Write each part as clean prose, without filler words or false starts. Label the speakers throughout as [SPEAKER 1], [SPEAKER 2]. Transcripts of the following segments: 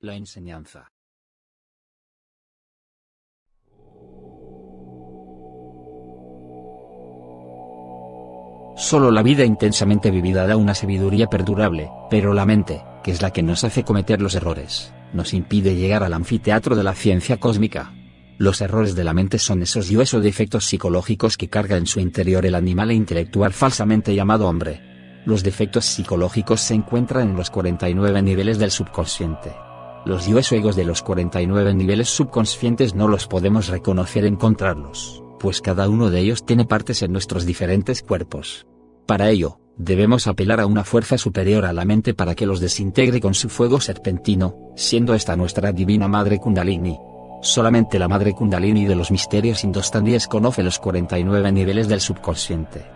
[SPEAKER 1] La enseñanza. Solo la vida intensamente vivida da una sabiduría perdurable, pero la mente, que es la que nos hace cometer los errores, nos impide llegar al anfiteatro de la ciencia cósmica. Los errores de la mente son esos yoes o defectos psicológicos que carga en su interior el animal intelectual falsamente llamado hombre. Los defectos psicológicos se encuentran en los 49 niveles del subconsciente. Los yoes o egos de los 49 niveles subconscientes no los podemos reconocer encontrarlos, pues cada uno de ellos tiene partes en nuestros diferentes cuerpos. Para ello, debemos apelar a una fuerza superior a la mente para que los desintegre con su fuego serpentino, siendo esta nuestra divina Madre Kundalini. Solamente la Madre Kundalini de los misterios indostandíes conoce los 49 niveles del subconsciente.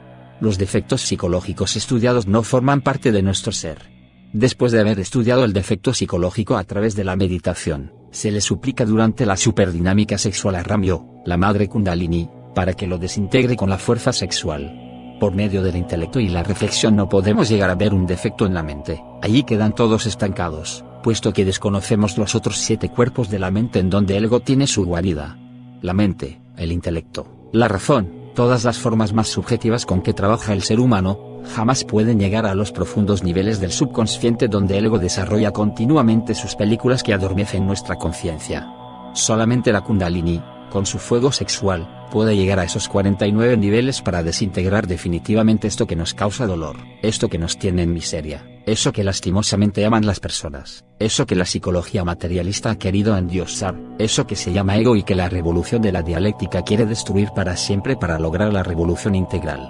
[SPEAKER 1] Los defectos psicológicos estudiados no forman parte de nuestro ser. Después de haber estudiado el defecto psicológico a través de la meditación, se le suplica durante la superdinámica sexual a Ramyo, la Madre Kundalini, para que lo desintegre con la fuerza sexual. Por medio del intelecto y la reflexión no podemos llegar a ver un defecto en la mente, allí quedan todos estancados, puesto que desconocemos los otros 7 cuerpos de la mente en donde el ego tiene su guarida. La mente, el intelecto, la razón, todas las formas más subjetivas con que trabaja el ser humano, jamás pueden llegar a los profundos niveles del subconsciente donde el ego desarrolla continuamente sus películas que adormecen nuestra conciencia. Solamente la Kundalini, con su fuego sexual, puede llegar a esos 49 niveles para desintegrar definitivamente esto que nos causa dolor, esto que nos tiene en miseria, eso que lastimosamente aman las personas, eso que la psicología materialista ha querido endiosar, eso que se llama ego y que la revolución de la dialéctica quiere destruir para siempre para lograr la revolución integral.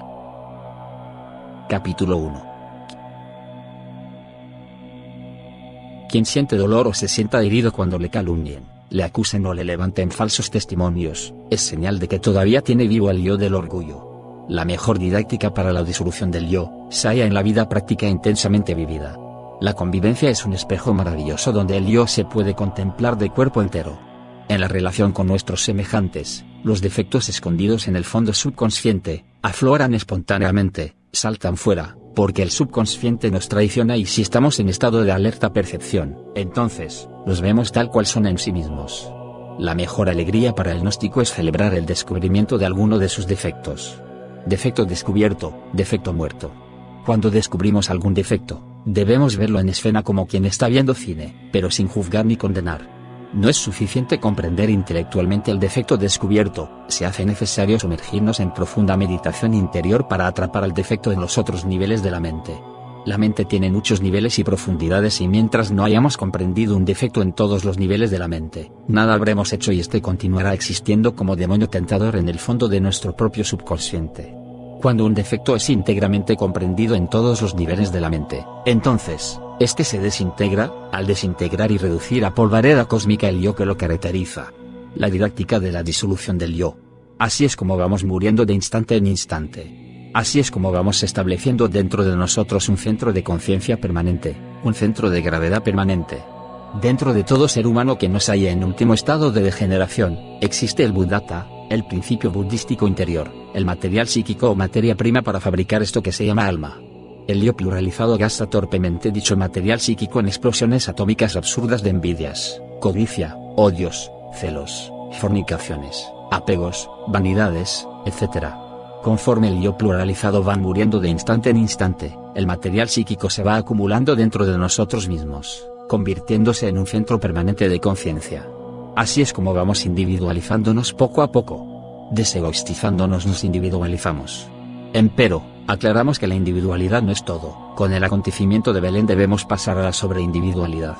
[SPEAKER 1] Capítulo 1. Quien siente dolor o se sienta herido cuando le calumnien, le acusen o le levanten falsos testimonios, es señal de que todavía tiene vivo el yo del orgullo. La mejor didáctica para la disolución del yo, se halla en la vida práctica intensamente vivida. La convivencia es un espejo maravilloso donde el yo se puede contemplar de cuerpo entero. En la relación con nuestros semejantes, los defectos escondidos en el fondo subconsciente, afloran espontáneamente, saltan fuera, porque el subconsciente nos traiciona y si estamos en estado de alerta percepción, entonces, los vemos tal cual son en sí mismos. La mejor alegría para el gnóstico es celebrar el descubrimiento de alguno de sus defectos. Defecto descubierto, defecto muerto. Cuando descubrimos algún defecto, debemos verlo en escena como quien está viendo cine, pero sin juzgar ni condenar. No es suficiente comprender intelectualmente el defecto descubierto, se hace necesario sumergirnos en profunda meditación interior para atrapar al defecto en los otros niveles de la mente. La mente tiene muchos niveles y profundidades y mientras no hayamos comprendido un defecto en todos los niveles de la mente, nada habremos hecho y este continuará existiendo como demonio tentador en el fondo de nuestro propio subconsciente. Cuando un defecto es íntegramente comprendido en todos los niveles de la mente, entonces, este se desintegra, al desintegrar y reducir a polvareda cósmica el yo que lo caracteriza. La didáctica de la disolución del yo. Así es como vamos muriendo de instante en instante. Así es como vamos estableciendo dentro de nosotros un centro de conciencia permanente, un centro de gravedad permanente. Dentro de todo ser humano que nos halla en último estado de degeneración, existe el Buddhata, el principio budístico interior, el material psíquico o materia prima para fabricar esto que se llama alma. El yo pluralizado gasta torpemente dicho material psíquico en explosiones atómicas absurdas de envidias, codicia, odios, celos, fornicaciones, apegos, vanidades, etc. Conforme el yo pluralizado va muriendo de instante en instante, el material psíquico se va acumulando dentro de nosotros mismos, convirtiéndose en un centro permanente de conciencia. Así es como vamos individualizándonos poco a poco. Desegoistizándonos nos individualizamos. Empero, aclaramos que la individualidad no es todo. Con el acontecimiento de Belén debemos pasar a la sobreindividualidad.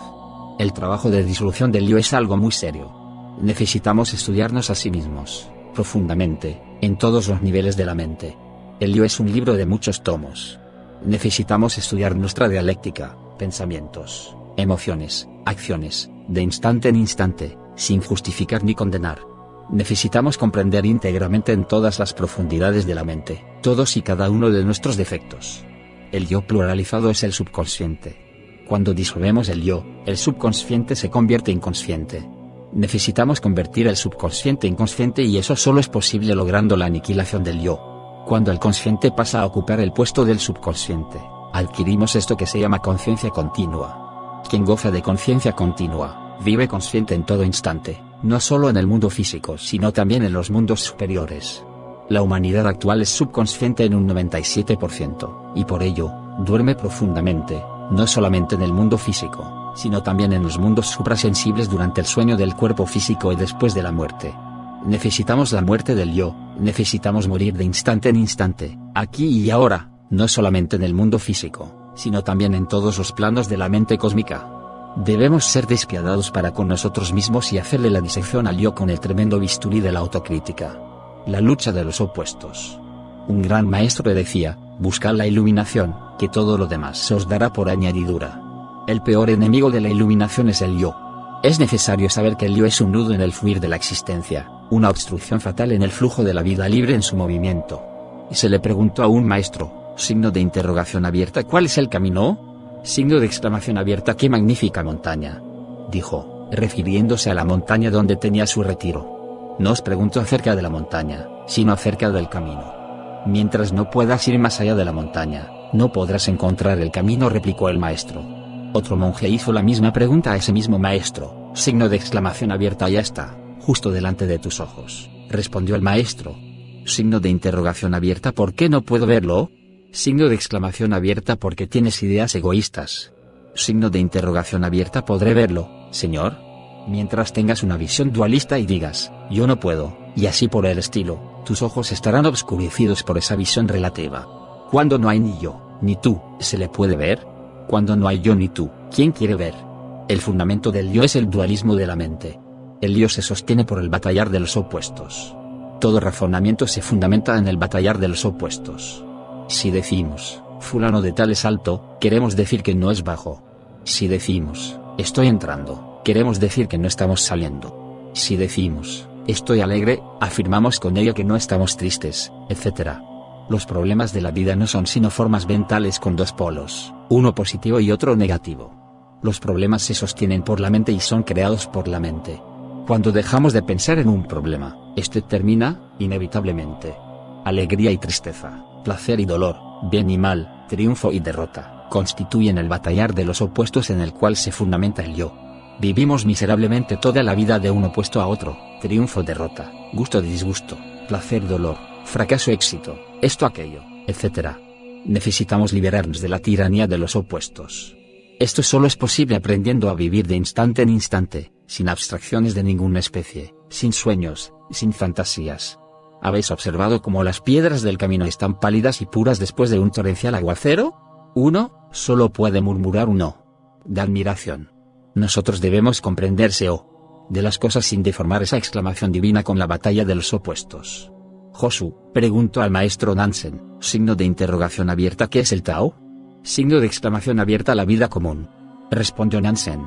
[SPEAKER 1] El trabajo de disolución del yo es algo muy serio. Necesitamos estudiarnos a sí mismos, profundamente, en todos los niveles de la mente. El yo es un libro de muchos tomos. Necesitamos estudiar nuestra dialéctica, pensamientos, emociones, acciones, de instante en instante, sin justificar ni condenar. Necesitamos comprender íntegramente en todas las profundidades de la mente, todos y cada uno de nuestros defectos. El yo pluralizado es el subconsciente. Cuando disolvemos el yo, el subconsciente se convierte inconsciente. Necesitamos convertir el subconsciente en consciente y eso solo es posible logrando la aniquilación del yo. Cuando el consciente pasa a ocupar el puesto del subconsciente, adquirimos esto que se llama conciencia continua. Quien goza de conciencia continua, Vive consciente en todo instante, no solo en el mundo físico sino también en los mundos superiores. La humanidad actual es subconsciente en un 97%, y por ello, duerme profundamente, no solamente en el mundo físico, sino también en los mundos suprasensibles durante el sueño del cuerpo físico y después de la muerte. Necesitamos la muerte del yo, necesitamos morir de instante en instante, aquí y ahora, no solamente en el mundo físico, sino también en todos los planos de la mente cósmica. Debemos ser despiadados para con nosotros mismos y hacerle la disección al yo con el tremendo bisturí de la autocrítica. La lucha de los opuestos. Un gran maestro le decía, buscad la iluminación, que todo lo demás se os dará por añadidura. El peor enemigo de la iluminación es el yo. Es necesario saber que el yo es un nudo en el fluir de la existencia, una obstrucción fatal en el flujo de la vida libre en su movimiento. Y se le preguntó a un maestro, signo de interrogación abierta, ¿cuál es el camino? Signo de exclamación abierta, ¡qué magnífica montaña! Dijo, refiriéndose a la montaña donde tenía su retiro. No os pregunto acerca de la montaña, sino acerca del camino. Mientras no puedas ir más allá de la montaña, no podrás encontrar el camino, replicó el maestro. Otro monje hizo la misma pregunta a ese mismo maestro, signo de exclamación abierta, ya está, justo delante de tus ojos, respondió el maestro. Signo de interrogación abierta, ¿por qué no puedo verlo? Signo de exclamación abierta, porque tienes ideas egoístas. Signo de interrogación abierta, ¿podré verlo, señor? Mientras tengas una visión dualista y digas, yo no puedo, y así por el estilo, tus ojos estarán obscurecidos por esa visión relativa. Cuando no hay ni yo, ni tú, ¿se le puede ver? Cuando no hay yo ni tú, ¿quién quiere ver? El fundamento del yo es el dualismo de la mente. El yo se sostiene por el batallar de los opuestos. Todo razonamiento se fundamenta en el batallar de los opuestos. Si decimos, fulano de tal es alto, queremos decir que no es bajo. Si decimos, estoy entrando, queremos decir que no estamos saliendo. Si decimos, estoy alegre, afirmamos con ello que no estamos tristes, etc. Los problemas de la vida no son sino formas mentales con dos polos, uno positivo y otro negativo. Los problemas se sostienen por la mente y son creados por la mente. Cuando dejamos de pensar en un problema, este termina, inevitablemente. Alegría y tristeza, placer y dolor, bien y mal, triunfo y derrota, constituyen el batallar de los opuestos en el cual se fundamenta el yo. Vivimos miserablemente toda la vida de un opuesto a otro, triunfo-derrota, gusto-disgusto, placer-dolor, fracaso-éxito, esto-aquello, etc. Necesitamos liberarnos de la tiranía de los opuestos. Esto solo es posible aprendiendo a vivir de instante en instante, sin abstracciones de ninguna especie, sin sueños, sin fantasías. ¿Habéis observado cómo las piedras del camino están pálidas y puras después de un torrencial aguacero? Uno solo puede murmurar un no de admiración. Nosotros debemos comprenderse de las cosas sin deformar esa exclamación divina con la batalla de los opuestos. Josu preguntó al maestro Nansen, signo de interrogación abierta, ¿qué es el Tao? Signo de exclamación abierta, la vida común. Respondió Nansen.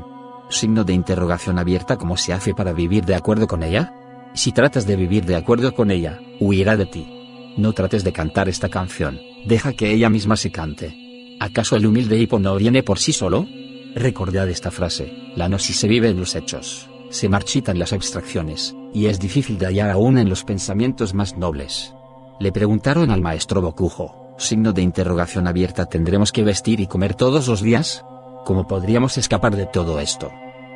[SPEAKER 1] Signo de interrogación abierta, ¿cómo se hace para vivir de acuerdo con ella? Si tratas de vivir de acuerdo con ella, huirá de ti. No trates de cantar esta canción, deja que ella misma se cante. ¿Acaso el humilde hipo no viene por sí solo? Recordad esta frase, la gnosis se vive en los hechos, se marchita en las abstracciones, y es difícil de hallar aún en los pensamientos más nobles. Le preguntaron al maestro Bokujo, signo de interrogación abierta, ¿tendremos que vestir y comer todos los días? ¿Cómo podríamos escapar de todo esto?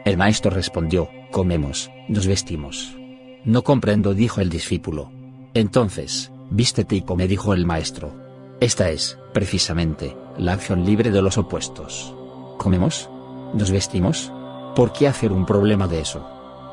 [SPEAKER 1] El maestro respondió, comemos, nos vestimos. No comprendo, dijo el discípulo. Entonces, vístete y come, dijo el maestro. Esta es, precisamente, la acción libre de los opuestos. ¿Comemos? ¿Nos vestimos? ¿Por qué hacer un problema de eso?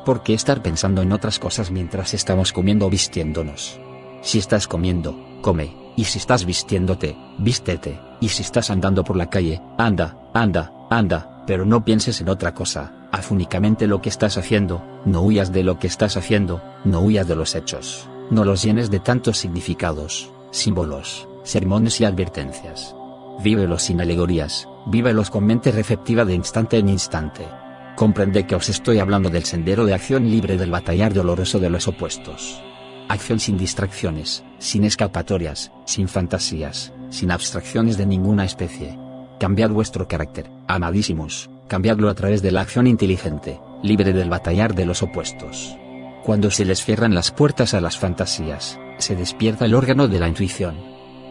[SPEAKER 1] ¿Por qué estar pensando en otras cosas mientras estamos comiendo o vistiéndonos? Si estás comiendo, come, y si estás vistiéndote, vístete, y si estás andando por la calle, anda, pero no pienses en otra cosa. Haz únicamente lo que estás haciendo, no huyas de lo que estás haciendo, no huyas de los hechos, no los llenes de tantos significados, símbolos, sermones y advertencias. Vívelos sin alegorías, vívelos con mente receptiva de instante en instante. Comprende que os estoy hablando del sendero de acción libre del batallar doloroso de los opuestos. Acción sin distracciones, sin escapatorias, sin fantasías, sin abstracciones de ninguna especie. Cambiad vuestro carácter, amadísimos, cambiadlo a través de la acción inteligente, libre del batallar de los opuestos. Cuando se les cierran las puertas a las fantasías, se despierta el órgano de la intuición.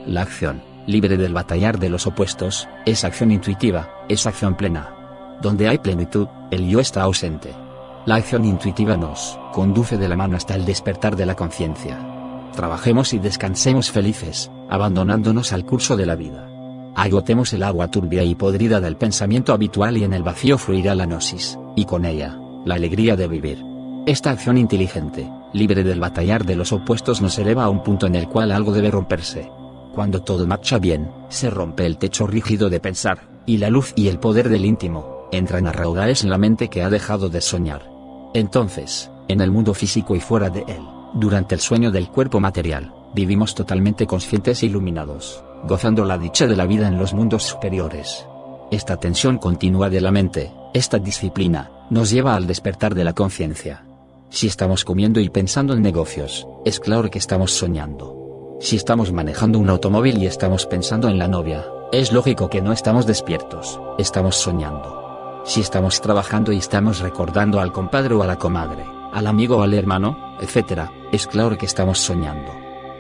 [SPEAKER 1] La acción, libre del batallar de los opuestos, es acción intuitiva, es acción plena. Donde hay plenitud, el yo está ausente. La acción intuitiva nos conduce de la mano hasta el despertar de la conciencia. Trabajemos y descansemos felices, abandonándonos al curso de la vida. Agotemos el agua turbia y podrida del pensamiento habitual y en el vacío fluirá la gnosis, y con ella, la alegría de vivir. Esta acción inteligente, libre del batallar de los opuestos, nos eleva a un punto en el cual algo debe romperse. Cuando todo marcha bien, se rompe el techo rígido de pensar, y la luz y el poder del íntimo entran a raudales en la mente que ha dejado de soñar. Entonces, en el mundo físico y fuera de él, durante el sueño del cuerpo material, vivimos totalmente conscientes e iluminados, gozando la dicha de la vida en los mundos superiores. Esta tensión continua de la mente, esta disciplina, nos lleva al despertar de la conciencia. Si estamos comiendo y pensando en negocios, es claro que estamos soñando. Si estamos manejando un automóvil y estamos pensando en la novia, es lógico que no estamos despiertos, estamos soñando. Si estamos trabajando y estamos recordando al compadre o a la comadre, al amigo o al hermano, etc., es claro que estamos soñando.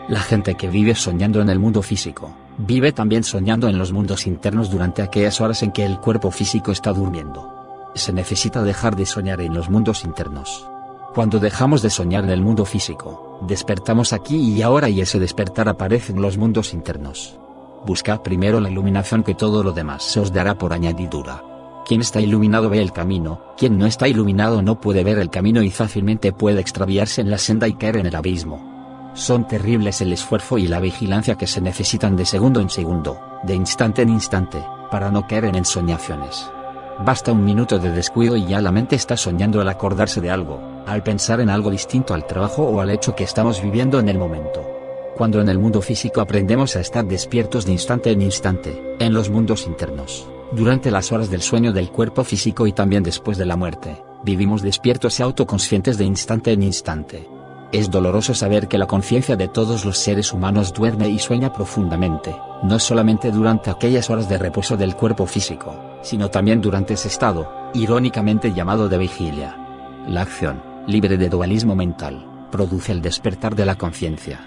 [SPEAKER 1] La gente que vive soñando en el mundo físico, vive también soñando en los mundos internos durante aquellas horas en que el cuerpo físico está durmiendo. Se necesita dejar de soñar en los mundos internos. Cuando dejamos de soñar en el mundo físico, despertamos aquí y ahora, y ese despertar aparece en los mundos internos. Buscad primero la iluminación, que todo lo demás se os dará por añadidura. Quien está iluminado ve el camino, quien no está iluminado no puede ver el camino y fácilmente puede extraviarse en la senda y caer en el abismo. Son terribles el esfuerzo y la vigilancia que se necesitan de segundo en segundo, de instante en instante, para no caer en ensoñaciones. Basta un minuto de descuido y ya la mente está soñando al acordarse de algo, al pensar en algo distinto al trabajo o al hecho que estamos viviendo en el momento. Cuando en el mundo físico aprendemos a estar despiertos de instante en instante, en los mundos internos, durante las horas del sueño del cuerpo físico y también después de la muerte, vivimos despiertos y autoconscientes de instante en instante. Es doloroso saber que la conciencia de todos los seres humanos duerme y sueña profundamente, no solamente durante aquellas horas de reposo del cuerpo físico, sino también durante ese estado, irónicamente llamado de vigilia. La acción, libre de dualismo mental, produce el despertar de la conciencia.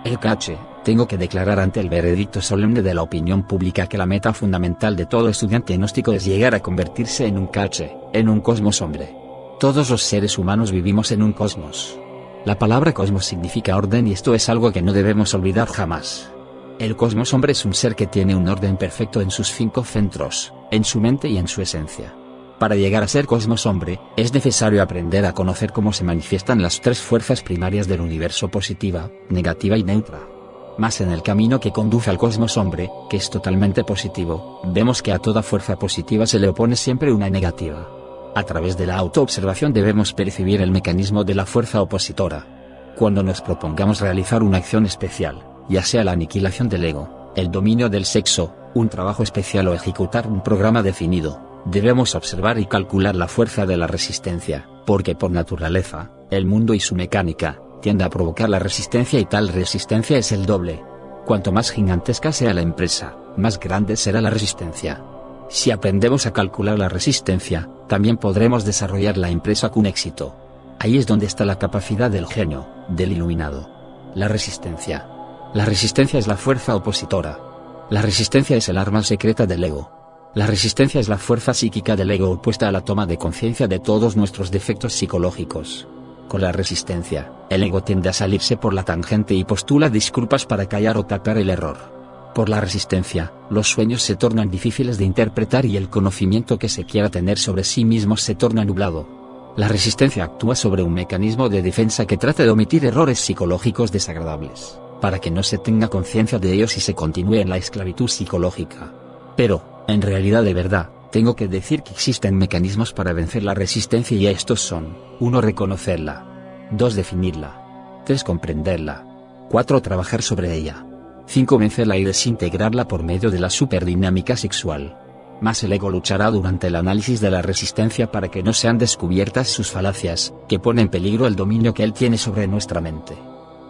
[SPEAKER 1] El cache, tengo que declarar ante el veredicto solemne de la opinión pública que la meta fundamental de todo estudiante gnóstico es llegar a convertirse en un cache, en un cosmos hombre. Todos los seres humanos vivimos en un cosmos. La palabra cosmos significa orden y esto es algo que no debemos olvidar jamás. El cosmos hombre es un ser que tiene un orden perfecto en sus 5 centros, en su mente y en su esencia. Para llegar a ser cosmos hombre, es necesario aprender a conocer cómo se manifiestan las 3 fuerzas primarias del universo: positiva, negativa y neutra. Mas en el camino que conduce al cosmos hombre, que es totalmente positivo, vemos que a toda fuerza positiva se le opone siempre una negativa. A través de la autoobservación debemos percibir el mecanismo de la fuerza opositora. Cuando nos propongamos realizar una acción especial, ya sea la aniquilación del ego, el dominio del sexo, un trabajo especial o ejecutar un programa definido, debemos observar y calcular la fuerza de la resistencia, porque por naturaleza, el mundo y su mecánica, tiende a provocar la resistencia y tal resistencia es el doble. Cuanto más gigantesca sea la empresa, más grande será la resistencia. Si aprendemos a calcular la resistencia, también podremos desarrollar la empresa con éxito. Ahí es donde está la capacidad del genio, del iluminado. La resistencia. La resistencia es la fuerza opositora. La resistencia es el arma secreta del ego. La resistencia es la fuerza psíquica del ego opuesta a la toma de conciencia de todos nuestros defectos psicológicos. Con la resistencia, el ego tiende a salirse por la tangente y postula disculpas para callar o tapar el error. Por la resistencia, los sueños se tornan difíciles de interpretar y el conocimiento que se quiera tener sobre sí mismo se torna nublado. La resistencia actúa sobre un mecanismo de defensa que trata de omitir errores psicológicos desagradables, para que no se tenga conciencia de ellos y se continúe en la esclavitud psicológica. Pero, en realidad de verdad, tengo que decir que existen mecanismos para vencer la resistencia y estos son: 1. Reconocerla. 2. Definirla. 3. Comprenderla. 4. Trabajar sobre ella. 5. Vencerla y desintegrarla por medio de la superdinámica sexual. Mas el ego luchará durante el análisis de la resistencia para que no sean descubiertas sus falacias, que ponen en peligro el dominio que él tiene sobre nuestra mente.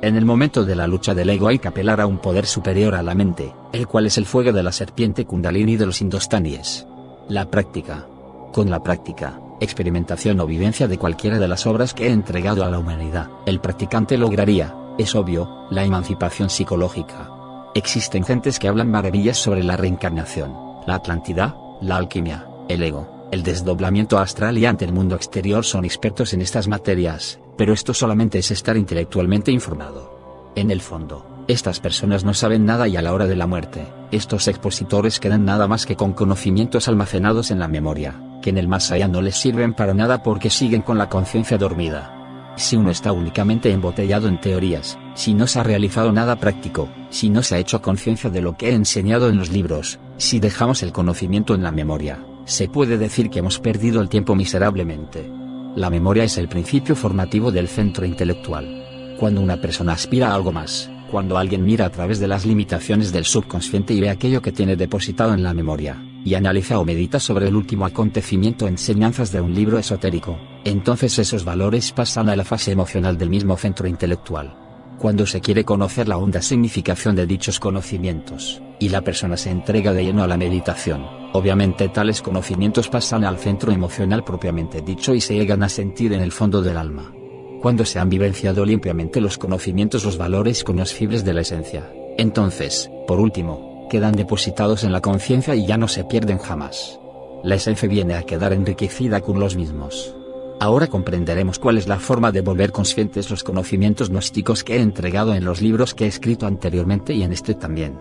[SPEAKER 1] En el momento de la lucha del ego hay que apelar a un poder superior a la mente, el cual es el fuego de la serpiente Kundalini de los hindustaníes. La práctica. Con la práctica, experimentación o vivencia de cualquiera de las obras que he entregado a la humanidad, el practicante lograría, es obvio, la emancipación psicológica. Existen gentes que hablan maravillas sobre la reencarnación, la Atlántida, la alquimia, el ego, El desdoblamiento astral y ante el mundo exterior son expertos en estas materias, pero esto solamente es estar intelectualmente informado. En el fondo, estas personas no saben nada y a la hora de la muerte, estos expositores quedan nada más que con conocimientos almacenados en la memoria, que en el más allá no les sirven para nada porque siguen con la conciencia dormida. Si uno está únicamente embotellado en teorías, si no se ha realizado nada práctico, si no se ha hecho conciencia de lo que he enseñado en los libros, si dejamos el conocimiento en la memoria, se puede decir que hemos perdido el tiempo miserablemente. La memoria es el principio formativo del centro intelectual. Cuando una persona aspira a algo más, cuando alguien mira a través de las limitaciones del subconsciente y ve aquello que tiene depositado en la memoria, y analiza o medita sobre el último acontecimiento o enseñanzas de un libro esotérico, entonces esos valores pasan a la fase emocional del mismo centro intelectual. Cuando se quiere conocer la honda significación de dichos conocimientos, y la persona se entrega de lleno a la meditación, obviamente tales conocimientos pasan al centro emocional propiamente dicho y se llegan a sentir en el fondo del alma. Cuando se han vivenciado limpiamente los conocimientos, los valores conocibles de la esencia, entonces, por último, quedan depositados en la conciencia y ya no se pierden jamás. La esencia viene a quedar enriquecida con los mismos. Ahora comprenderemos cuál es la forma de volver conscientes los conocimientos gnósticos que he entregado en los libros que he escrito anteriormente y en este también.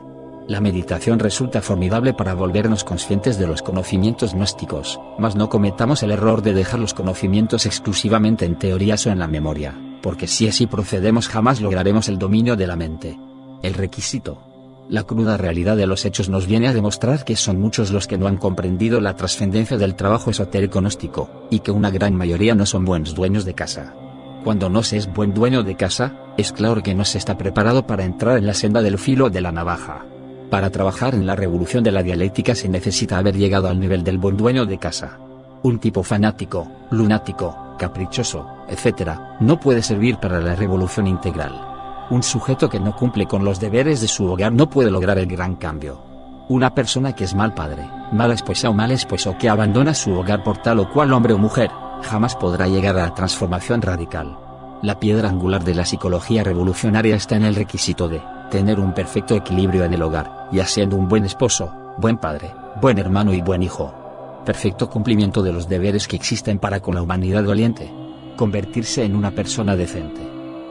[SPEAKER 1] La meditación resulta formidable para volvernos conscientes de los conocimientos gnósticos, mas no cometamos el error de dejar los conocimientos exclusivamente en teorías o en la memoria, porque si así procedemos jamás lograremos el dominio de la mente. El requisito. La cruda realidad de los hechos nos viene a demostrar que son muchos los que no han comprendido la trascendencia del trabajo esotérico gnóstico, y que una gran mayoría no son buenos dueños de casa. Cuando no se es buen dueño de casa, es claro que no se está preparado para entrar en la senda del filo de la navaja. Para trabajar en la revolución de la dialéctica se necesita haber llegado al nivel del buen dueño de casa. Un tipo fanático, lunático, caprichoso, etc., no puede servir para la revolución integral. Un sujeto que no cumple con los deberes de su hogar no puede lograr el gran cambio. Una persona que es mal padre, mala esposa o mal esposo que abandona su hogar por tal o cual hombre o mujer, jamás podrá llegar a la transformación radical. La piedra angular de la psicología revolucionaria está en el requisito de tener un perfecto equilibrio en el hogar, ya siendo un buen esposo, buen padre, buen hermano y buen hijo. Perfecto cumplimiento de los deberes que existen para con la humanidad doliente. Convertirse en una persona decente.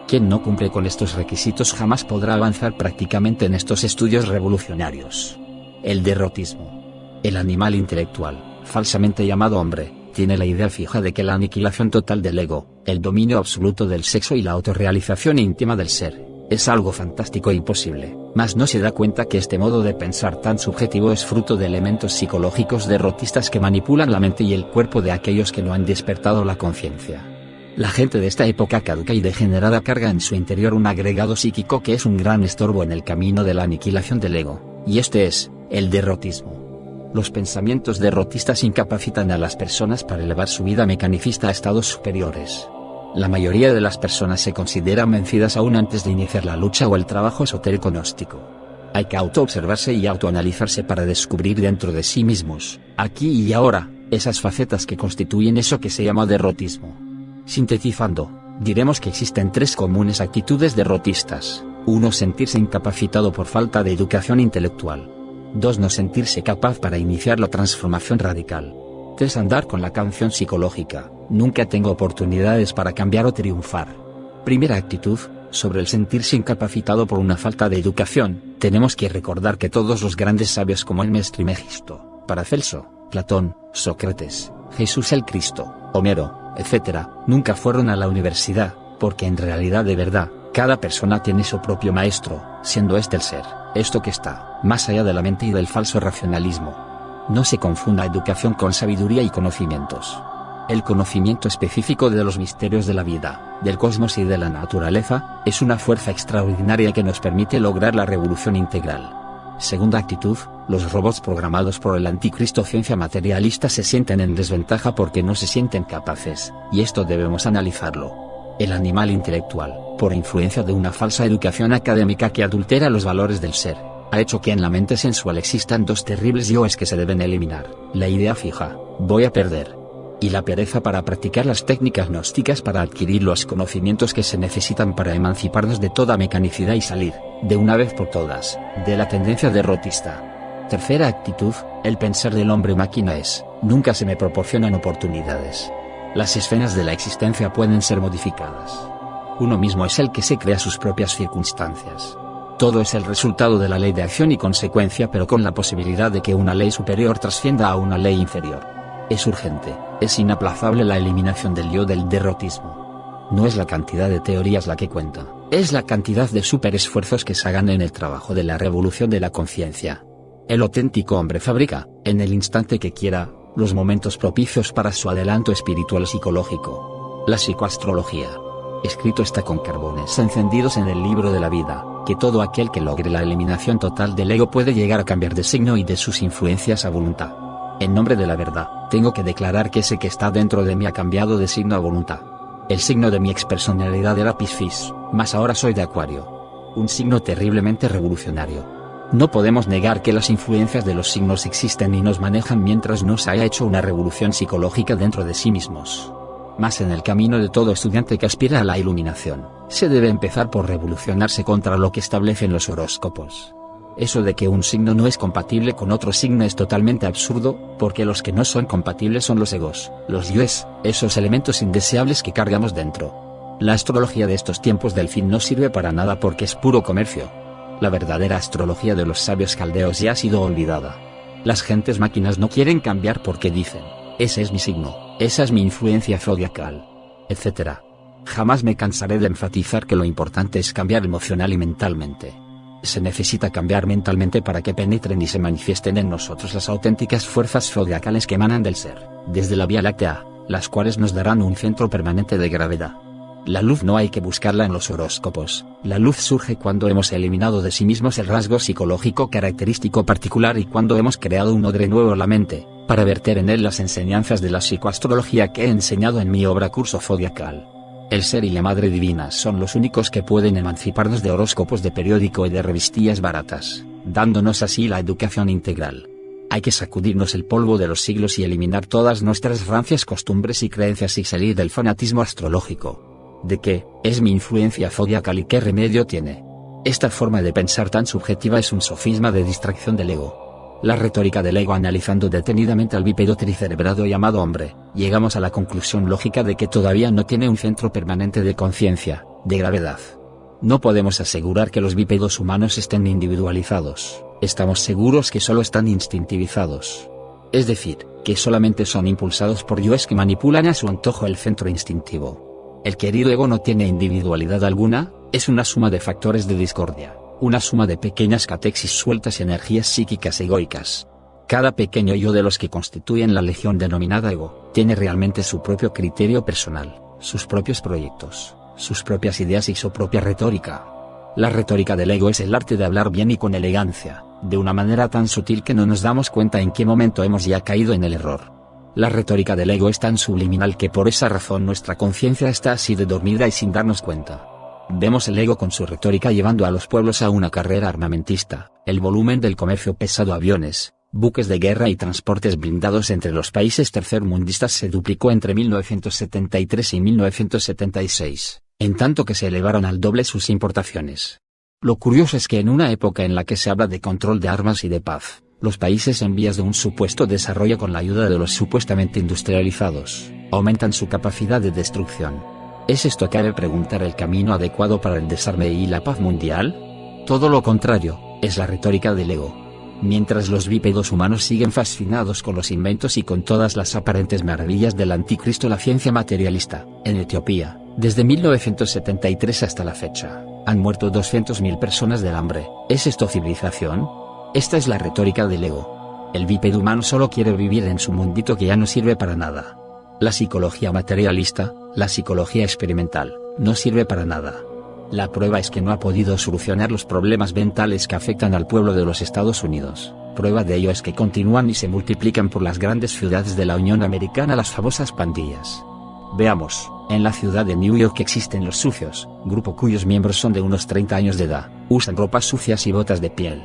[SPEAKER 1] Quien no cumple con estos requisitos jamás podrá avanzar prácticamente en estos estudios revolucionarios. El derrotismo. El animal intelectual, falsamente llamado hombre, tiene la idea fija de que la aniquilación total del ego, el dominio absoluto del sexo y la autorrealización íntima del ser, es algo fantástico e imposible, mas no se da cuenta que este modo de pensar tan subjetivo es fruto de elementos psicológicos derrotistas que manipulan la mente y el cuerpo de aquellos que no han despertado la conciencia. La gente de esta época caduca y degenerada carga en su interior un agregado psíquico que es un gran estorbo en el camino de la aniquilación del ego, y este es, el derrotismo. Los pensamientos derrotistas incapacitan a las personas para elevar su vida mecanicista a estados superiores. La mayoría de las personas se consideran vencidas aún antes de iniciar la lucha o el trabajo esotérico gnóstico. Hay que autoobservarse y autoanalizarse para descubrir dentro de sí mismos, aquí y ahora, esas facetas que constituyen eso que se llama derrotismo. Sintetizando, diremos que existen tres comunes actitudes derrotistas. 1. Sentirse incapacitado por falta de educación intelectual. 2. No sentirse capaz para iniciar la transformación radical. 3. Andar con la canción psicológica, nunca tengo oportunidades para cambiar o triunfar. Primera actitud, sobre el sentirse incapacitado por una falta de educación, tenemos que recordar que todos los grandes sabios como el Mestre Megisto, Paracelso, Platón, Sócrates, Jesús el Cristo, Homero, etc., nunca fueron a la universidad, porque en realidad de verdad, cada persona tiene su propio maestro, siendo este el ser, esto que está, más allá de la mente y del falso racionalismo. No se confunda educación con sabiduría y conocimientos. El conocimiento específico de los misterios de la vida, del cosmos y de la naturaleza, es una fuerza extraordinaria que nos permite lograr la revolución integral. Segunda actitud, los robots programados por el anticristo ciencia materialista se sienten en desventaja porque no se sienten capaces, y esto debemos analizarlo. El animal intelectual, por influencia de una falsa educación académica que adultera los valores del ser, ha hecho que en la mente sensual existan dos terribles yoes que se deben eliminar: la idea fija, voy a perder, y la pereza para practicar las técnicas gnósticas para adquirir los conocimientos que se necesitan para emanciparnos de toda mecanicidad y salir, de una vez por todas, de la tendencia derrotista. Tercera actitud, el pensar del hombre-máquina es, nunca se me proporcionan oportunidades. Las esferas de la existencia pueden ser modificadas. Uno mismo es el que se crea sus propias circunstancias. Todo es el resultado de la ley de acción y consecuencia, pero con la posibilidad de que una ley superior trascienda a una ley inferior. Es urgente, es inaplazable la eliminación del yo del derrotismo. No es la cantidad de teorías la que cuenta, es la cantidad de superesfuerzos que se hagan en el trabajo de la revolución de la conciencia. El auténtico hombre fabrica, en el instante que quiera, los momentos propicios para su adelanto espiritual psicológico. La psicoastrología. Escrito está con carbones encendidos en el libro de la vida, que todo aquel que logre la eliminación total del ego puede llegar a cambiar de signo y de sus influencias a voluntad. En nombre de la verdad, tengo que declarar que ese que está dentro de mí ha cambiado de signo a voluntad. El signo de mi expersonalidad era Piscis, mas ahora soy de Acuario. Un signo terriblemente revolucionario. No podemos negar que las influencias de los signos existen y nos manejan mientras no se haya hecho una revolución psicológica dentro de sí mismos. Mas en el camino de todo estudiante que aspira a la iluminación, se debe empezar por revolucionarse contra lo que establecen los horóscopos. Eso de que un signo no es compatible con otro signo es totalmente absurdo, porque los que no son compatibles son los egos, los yoes, esos elementos indeseables que cargamos dentro. La astrología de estos tiempos del fin no sirve para nada porque es puro comercio. La verdadera astrología de los sabios caldeos ya ha sido olvidada. Las gentes máquinas no quieren cambiar porque dicen, ese es mi signo, esa es mi influencia zodiacal, etc. Jamás me cansaré de enfatizar que lo importante es cambiar emocional y mentalmente. Se necesita cambiar mentalmente para que penetren y se manifiesten en nosotros las auténticas fuerzas zodiacales que emanan del ser, desde la Vía Láctea, las cuales nos darán un centro permanente de gravedad. La luz no hay que buscarla en los horóscopos, la luz surge cuando hemos eliminado de sí mismos el rasgo psicológico característico particular y cuando hemos creado un odre nuevo en la mente, para verter en él las enseñanzas de la psicoastrología que he enseñado en mi obra Curso Zodiacal. El ser y la madre divinas son los únicos que pueden emanciparnos de horóscopos de periódico y de revistillas baratas, dándonos así la educación integral. Hay que sacudirnos el polvo de los siglos y eliminar todas nuestras rancias costumbres y creencias y salir del fanatismo astrológico. ¿De qué es mi influencia zodiacal y qué remedio tiene? Esta forma de pensar tan subjetiva es un sofisma de distracción del ego. La retórica del ego analizando detenidamente al bípedo tricerebrado llamado hombre, llegamos a la conclusión lógica de que todavía no tiene un centro permanente de conciencia, de gravedad. No podemos asegurar que los bípedos humanos estén individualizados, estamos seguros que solo están instintivizados. Es decir, que solamente son impulsados por yoes que manipulan a su antojo el centro instintivo. El querido ego no tiene individualidad alguna, es una suma de factores de discordia, una suma de pequeñas catexis sueltas y energías psíquicas egoicas. Cada pequeño yo de los que constituyen la legión denominada ego, tiene realmente su propio criterio personal, sus propios proyectos, sus propias ideas y su propia retórica. La retórica del ego es el arte de hablar bien y con elegancia, de una manera tan sutil que no nos damos cuenta en qué momento hemos ya caído en el error. La retórica del ego es tan subliminal que por esa razón nuestra conciencia está así de dormida y sin darnos cuenta. Vemos el ego con su retórica llevando a los pueblos a una carrera armamentista, el volumen del comercio pesado, aviones, buques de guerra y transportes blindados entre los países tercermundistas se duplicó entre 1973 y 1976, en tanto que se elevaron al doble sus importaciones. Lo curioso es que en una época en la que se habla de control de armas y de paz, los países en vías de un supuesto desarrollo con la ayuda de los supuestamente industrializados, aumentan su capacidad de destrucción. ¿Es esto, cabe preguntar, el camino adecuado para el desarme y la paz mundial? Todo lo contrario, es la retórica del ego. Mientras los bípedos humanos siguen fascinados con los inventos y con todas las aparentes maravillas del anticristo, la ciencia materialista, en Etiopía, desde 1973 hasta la fecha, han muerto 200.000 personas del hambre. ¿Es esto civilización? Esta es la retórica del ego. El bípedo humano solo quiere vivir en su mundito que ya no sirve para nada. La psicología materialista, la psicología experimental, no sirve para nada. La prueba es que no ha podido solucionar los problemas mentales que afectan al pueblo de los Estados Unidos. Prueba de ello es que continúan y se multiplican por las grandes ciudades de la Unión Americana las famosas pandillas. Veamos, en la ciudad de New York existen los sucios, grupo cuyos miembros son de unos 30 años de edad, usan ropas sucias y botas de piel.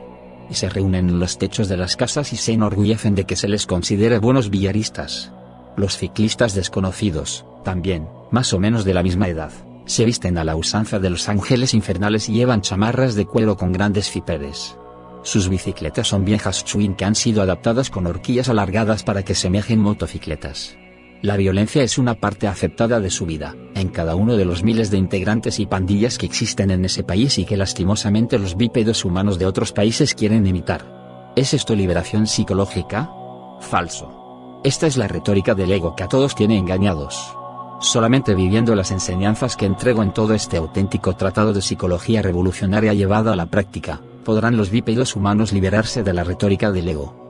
[SPEAKER 1] Y se reúnen en los techos de las casas y se enorgullecen de que se les considere buenos billaristas. Los ciclistas desconocidos, también, más o menos de la misma edad, se visten a la usanza de los ángeles infernales y llevan chamarras de cuero con grandes ciperes. Sus bicicletas son viejas Twin que han sido adaptadas con horquillas alargadas para que semejen motocicletas. La violencia es una parte aceptada de su vida, en cada uno de los miles de integrantes y pandillas que existen en ese país y que lastimosamente los bípedos humanos de otros países quieren imitar. ¿Es esto liberación psicológica? Falso. Esta es la retórica del ego que a todos tiene engañados. Solamente viviendo las enseñanzas que entrego en todo este auténtico tratado de psicología revolucionaria llevada a la práctica, podrán los bípedos humanos liberarse de la retórica del ego.